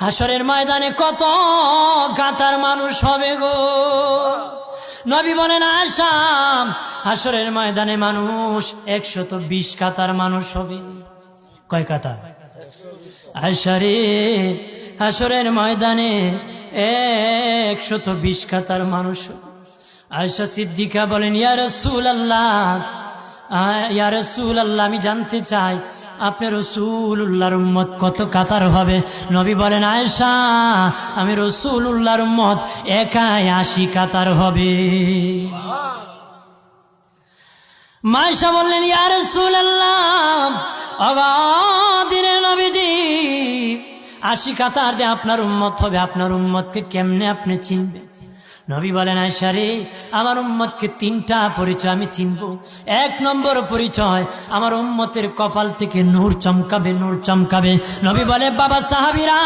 হাসরের ময়দানে কত কাতার মানুষ হবে গো। নবী বলেন আয়েশা, হাসরের ময়দানে মানুষ 120 কাতার মানুষ হবে। কয় কাতার? আয়েশা রে, হাসরের ময়দানে 120 কাতার মানুষ হবে। আয়েশা সিদ্দিকা বলেন ইয়া রাসূলুল্লাহ, ইয়া রাসূলুল্লাহ, আমি জানতে চাই আপনার রাসূলুল্লাহর উম্মত কত কাতার হবে? নবী বলেন আয়েশা, আমি রাসূলুল্লাহর উম্মত একাই 80 কাতার হবে। আয়েশা বললেন ইয়া রাসূলুল্লাহ, দিনের নবীজি 80 কাতার দিয়ে আপনার উম্মত হবে, আপনার উম্মতকে কেমনে আপনি চিনবেন? নবী বলেন আয়েশা রে, আমার উম্মতকে 3টা পরিচয় আমি চিনব। 1 নম্বর পরিচয়, আমার উম্মতের কপাল থেকে নূর চমকাবে, নূর চমকাবে। নবী বলে বাবা সাহাবীরা,